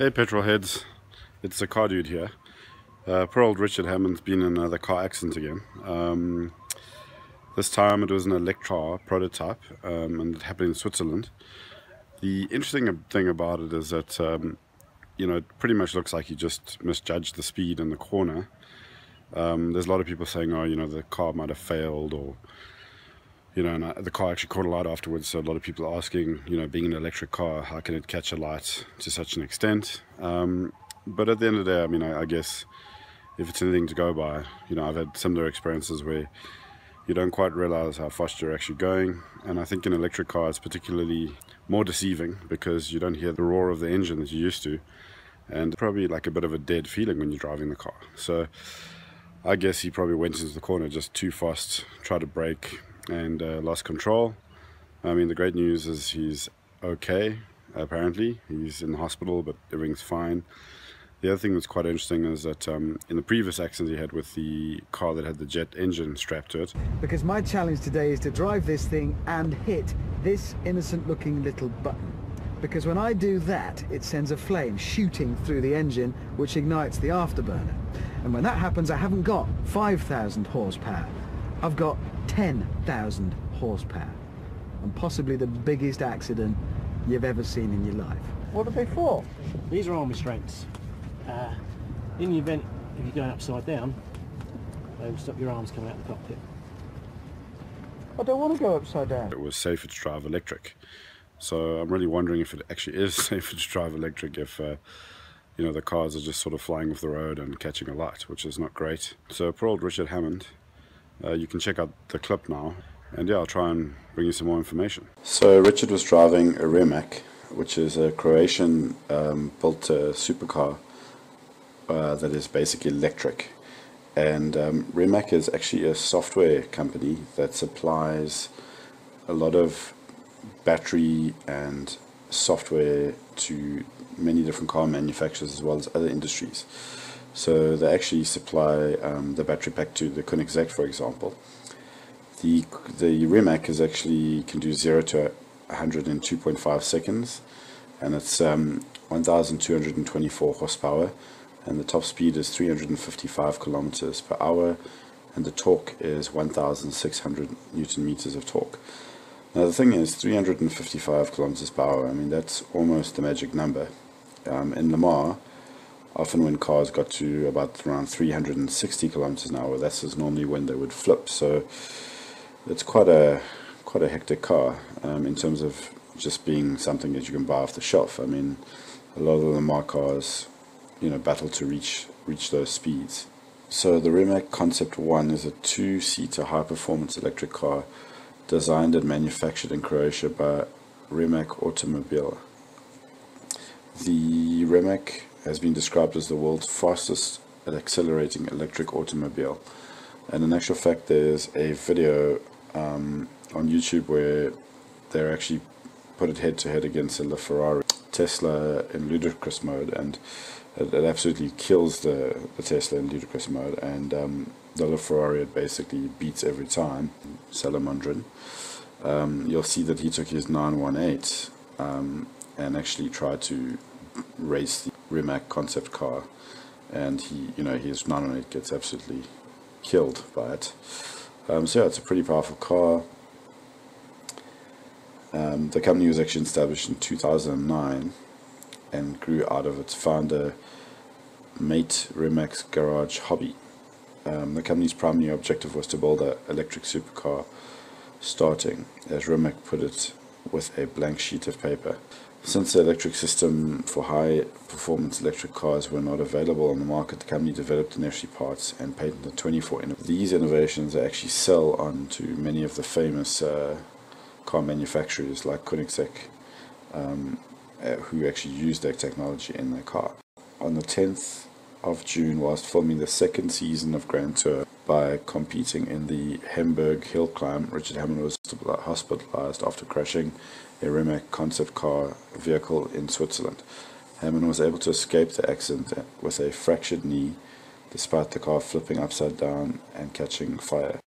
Hey petrol heads, it's the car dude here. Poor old Richard Hammond's been in another car accident again. This time it was an Electra prototype, and it happened in Switzerland. The interesting thing about it is that it pretty much looks like he just misjudged the speed in the corner. There's a lot of people saying, oh, the car might have failed, or and the car actually caught a light afterwards. So a lot of people are asking, being an electric car, how can it catch a light to such an extent? But at the end of the day, I guess if it's anything to go by, I've had similar experiences where you don't quite realize how fast you're actually going. And I think in electric cars, particularly more deceiving, because you don't hear the roar of the engine that you used to, and probably like a bit of a dead feeling when you're driving the car. So I guess he probably went into the corner just too fast, tried to brake, and lost control. The great news is he's okay. Apparently he's in the hospital, but everything's fine. The other thing that's quite interesting is that in the previous accident he had with the car that had the jet engine strapped to it. Because my challenge today is to drive this thing and hit this innocent looking little button. Because when I do that, it sends a flame shooting through the engine, which ignites the afterburner. And when that happens, I haven't got 5,000 horsepower. I've got 10,000 horsepower. And possibly the biggest accident you've ever seen in your life. What are they for? These are arm restraints. In the event if you're going upside down, they will stop your arms coming out of the cockpit. I don't want to go upside down. It was safer to drive electric. So I'm really wondering if it actually is safer to drive electric if the cars are just sort of flying off the road and catching a light, which is not great. So poor old Richard Hammond, you can check out the clip now, and yeah, I'll try and bring you some more information. So Richard was driving a Rimac, which is a Croatian built supercar that is basically electric. And Rimac is actually a software company that supplies a lot of battery and software to many different car manufacturers as well as other industries. So they actually supply the battery pack to the Koenigsegg, for example. The Rimac is actually can do 0 to 100 in 2.5 seconds, and it's 1,224 horsepower, and the top speed is 355 kilometers per hour, and the torque is 1,600 Newton meters of torque. Now the thing is, 355 kilometers per hour, that's almost the magic number. In Le Mans, often when cars got to about around 360 kilometers an hour, that's normally when they would flip. So it's quite a hectic car in terms of just being something that you can buy off the shelf. A lot of the Le Mans cars, battle to reach those speeds. So the Rimac Concept 1 is a two-seater high-performance electric car designed and manufactured in Croatia by Rimac Automobili. The Rimac has been described as the world's fastest at accelerating electric automobile. And in actual fact, there's a video on YouTube where they're actually put it head to head against the Ferrari Tesla in ludicrous mode, and it absolutely kills the Tesla in ludicrous mode, and the Ferrari it basically beats every time. Salamandrin. You'll see that he took his 918 and actually tried to race the Rimac concept car, and his 918 gets absolutely killed by it. So yeah, it's a pretty powerful car. The company was actually established in 2009 and grew out of its founder, Mate Rimac's garage hobby. The company's primary objective was to build an electric supercar, starting, as Rimac put it, with a blank sheet of paper. Since the electric system for high-performance electric cars were not available on the market, the company developed necessary parts and patented 24 innovations. These innovations actually sell on to many of the famous car manufacturers like Koenigsegg, who actually use their technology in their car. On the 10th of June, whilst filming the second season of Grand Tour by competing in the Hamburg hill climb, Richard Hammond was hospitalized after crashing a Rimac concept car vehicle in Switzerland. Hammond was able to escape the accident with a fractured knee, despite the car flipping upside down and catching fire.